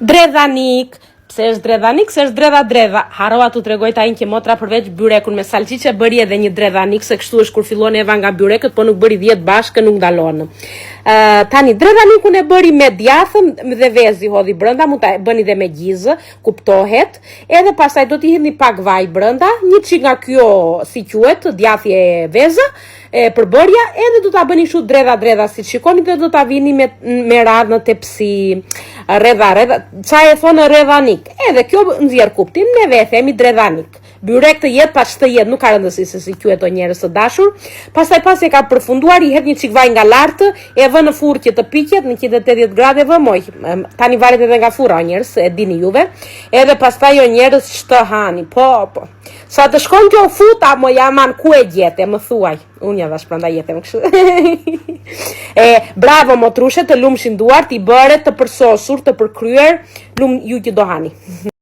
Dredhanik. Pse është dredhanik? Se është dredha. Harova tu tregoj tani që motra përveç byrekun me salcice bëri edhe një dredhanik, se kështu është kur fillon Eva nga byrekët, po nuk bëri 10 bashkë, nuk ndalon. Tani dredhanikun e bëri me djathën dhe vezi hodhi brenda, mund ta bëni dhe me gjizë, kuptohet. Edhe pastaj do t'i hidhni pak vaj brenda, një çik nga kjo si quhet, djathi e vezë, e përbërja, edhe do ta bëni kështu dredha si shikoni dhe do ta vini me radhë në tepsi, redha, qa e thonë redhanik. Edhe kjo nxjerr kuptim, neve e themi dredhanik. Byrek të jetë, pa që të jetë, nuk ka rëndësi se si quhet o njerëz të dashur. Pastaj pas e ka përfunduar, i hedh një çik vaj nga lartë, e vë në furrë që të piqet në 180 gradë, vë moj. Tani varet edhe nga furra o njerëz, e dini juve. Edhe pastaj o njerëz ç'të hani. Po. Sa të shkon kjo futa, mo jaman ku e gjete, më thuaj. Unë ja dash prandaj jetem kështu. Bravo motrushe, të lumshin duart, i bëre të përsosur, të përkryer, ju që do hani.